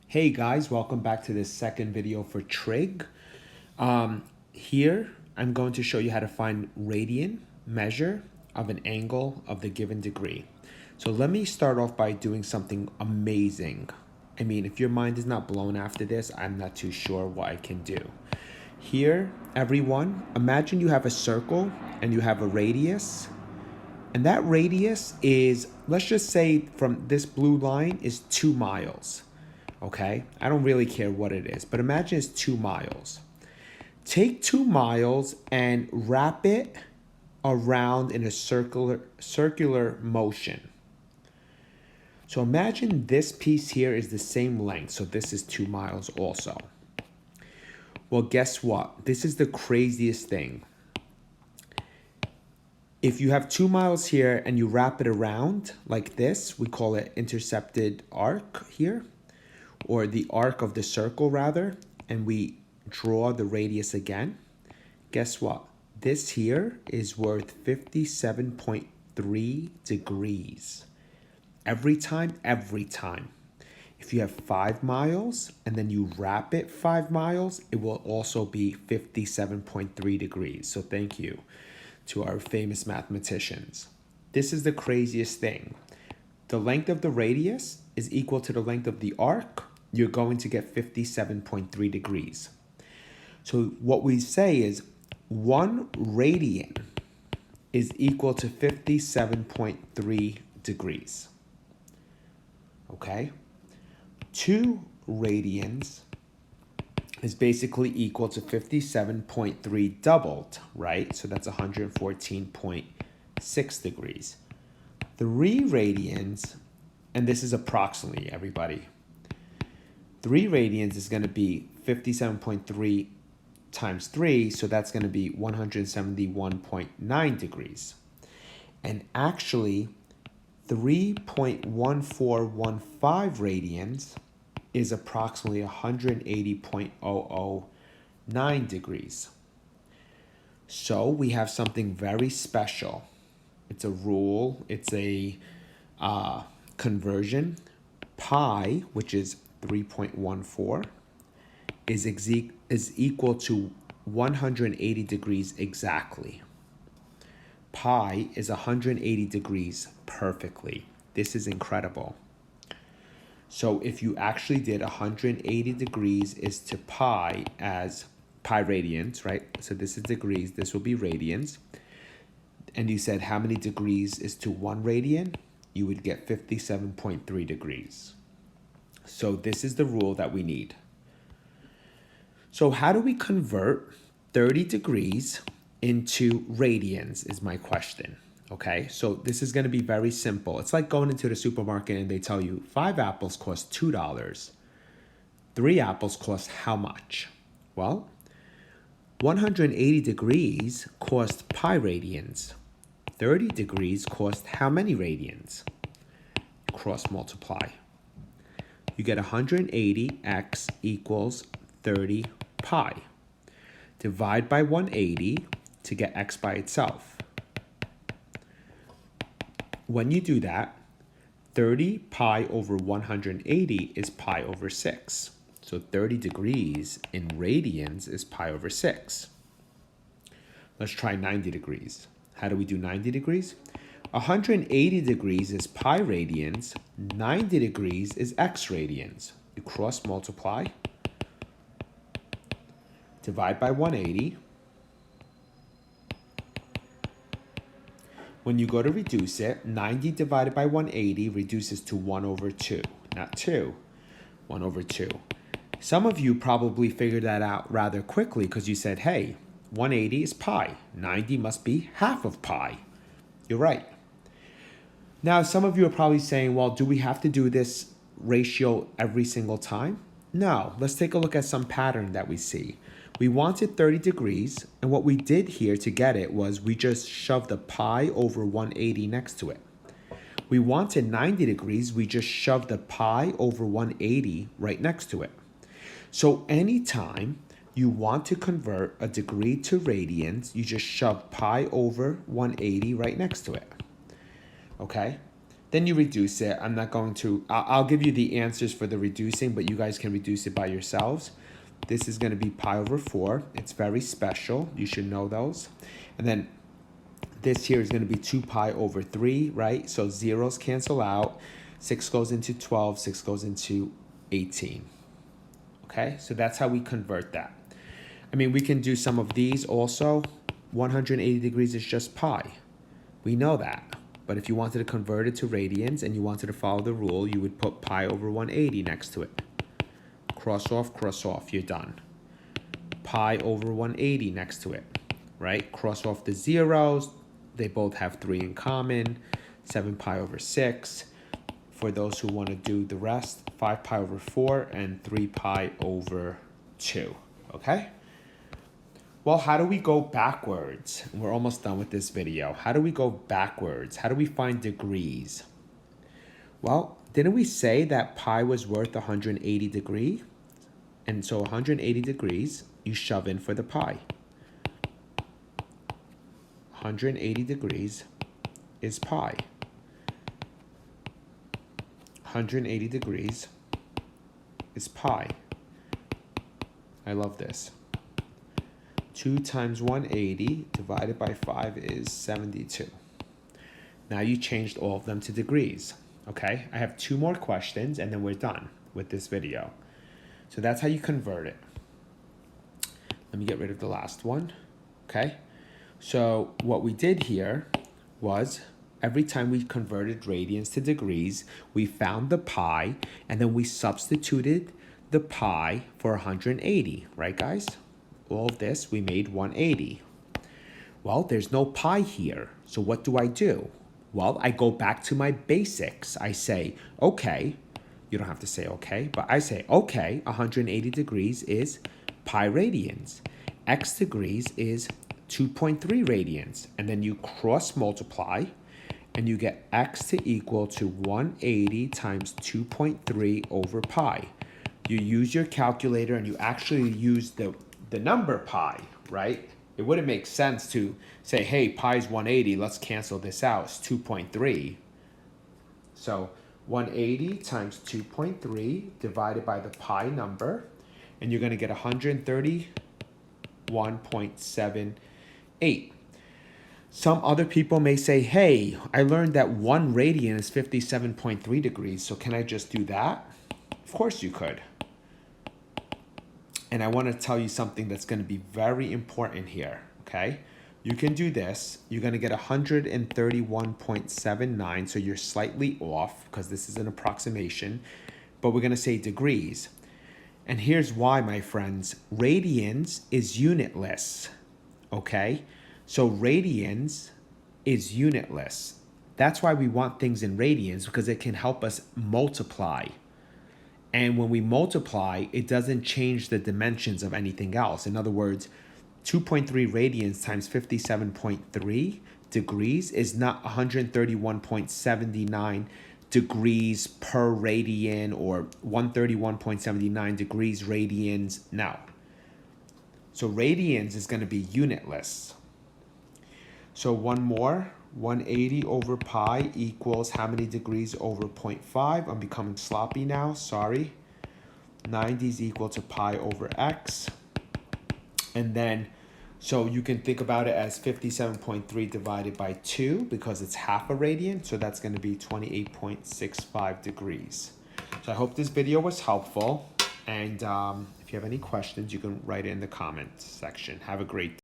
Hey guys, welcome back to this second video for trig. Here I'm going to show you how to find radian measure of an angle of the given degree. So let me start off by doing something amazing. I mean, if your mind is not blown after this, I'm not too sure what I can do. Here, everyone, imagine you have a circle and you have a radius. And that radius is, let's just say from this blue line is 2 miles. Okay, I don't really care what it is, but imagine it's 2 miles. Take 2 miles and wrap it around in a circular motion. So imagine this piece here is the same length, so this is 2 miles also. Well, guess what? This is the craziest thing. If you have 2 miles here and you wrap it around like this, we call it intercepted arc here, or the arc of the circle rather, and we draw the radius again, guess what? This here is worth 57.3 degrees. Every time. If you have 5 miles and then you wrap it 5 miles, it will also be 57.3 degrees. So thank you to our famous mathematicians. This is the craziest thing. The length of the radius is equal to the length of the arc. You're going to get 57.3 degrees. So what we say is 1 radian is equal to 57.3 degrees. Okay? 2 radians is basically equal to 57.3 doubled, right? So that's 114.6 degrees. 3 radians, and this is approximately, everybody. 3 radians is going to be 57.3 times 3, so that's going to be 171.9 degrees. And actually, 3.1415 radians is approximately 180.009 degrees. So we have something very special. It's a rule, it's a conversion. Pi, which is 3.14, is equal to 180 degrees exactly. Pi is 180 degrees perfectly. This is incredible. So if you actually did 180 degrees is to pi as pi radians, right? So this is degrees, this will be radians. And you said how many degrees is to 1 radian? You would get 57.3 degrees. So this is the rule that we need. So how do we convert 30 degrees into radians is my question. Okay, so this is going to be very simple. It's like going into the supermarket and they tell you 5 apples cost $2. 3 apples cost how much? Well, 180 degrees cost pi radians. 30 degrees cost how many radians? Cross multiply. You get 180x equals 30 pi. Divide by 180 to get x by itself. When you do that, 30 pi over 180 is pi over 6. So 30 degrees in radians is pi over 6. Let's try 90 degrees. How do we do 90 degrees? 180 degrees is pi radians, 90 degrees is x radians. You cross multiply, divide by 180. When you go to reduce it, 90 divided by 180 reduces to 1 over 2, not 2, 1 over 2. Some of you probably figured that out rather quickly because you said, hey, 180 is pi, 90 must be half of pi. You're right. Now, some of you are probably saying, well, do we have to do this ratio every single time? No, let's take a look at some pattern that we see. We wanted 30 degrees, and what we did here to get it was we just shoved a pi over 180 next to it. We wanted 90 degrees, we just shoved a pi over 180 right next to it. So anytime you want to convert a degree to radians, you just shove pi over 180 right next to it. Okay? Then you reduce it. I'm not going to, I'll give you the answers for the reducing, but you guys can reduce it by yourselves. This is going to be pi over 4. It's very special. You should know those. And then this here is going to be 2 pi over 3, right? So zeros cancel out. 6 goes into 12. 6 goes into 18. Okay, so that's how we convert that. I mean, we can do some of these also. 180 degrees is just pi. We know that. But if you wanted to convert it to radians and you wanted to follow the rule, you would put pi over 180 next to it. Cross off, you're done. Pi over 180 next to it, right? Cross off the zeros. They both have 3 in common. 7 pi over 6. For those who want to do the rest, 5 pi over 4 and 3 pi over 2, okay? Well, how do we go backwards? We're almost done with this video. How do we go backwards? How do we find degrees? Well, didn't we say that pi was worth 180 degrees? And so 180 degrees, you shove in for the pi. 180 degrees is pi. 180 degrees is pi. I love this. 2 times 180 divided by 5 is 72. Now you changed all of them to degrees. Okay, I have 2 more questions and then we're done with this video. So that's how you convert it. Let me get rid of the last one. Okay, so what we did here was every time we converted radians to degrees, we found the pi and then we substituted the pi for 180, right guys? All of this, we made 180. Well, there's no pi here, so what do? Well, I go back to my basics. I say, okay, you don't have to say okay, but I say, okay, 180 degrees is pi radians. X degrees is 2.3 radians. And then you cross multiply, and you get x to equal to 180 times 2.3 over pi. You use your calculator, and you actually use the number pi, right? It wouldn't make sense to say, hey, pi is 180, let's cancel this out, it's 2.3. So 180 times 2.3 divided by the pi number, and you're gonna get 131.78. Some other people may say, hey, I learned that 1 radian is 57.3 degrees, so can I just do that? Of course you could. And I want to tell you something that's going to be very important here, okay? You can do this. You're going to get 131.79, so you're slightly off because this is an approximation, but we're going to say degrees. And here's why, my friends. Radians is unitless, okay? So radians is unitless. That's why we want things in radians, because it can help us multiply. And when we multiply, it doesn't change the dimensions of anything else. In other words, 2.3 radians times 57.3 degrees is not 131.79 degrees per radian or 131.79 degrees radians. No. So radians is going to be unitless. So one more. 180 over pi equals how many degrees over 0.5? I'm becoming sloppy now, sorry. 90 is equal to pi over x. And then, so you can think about it as 57.3 divided by 2 because it's half a radian. So that's going to be 28.65 degrees. So I hope this video was helpful. And if you have any questions, you can write it in the comments section. Have a great day.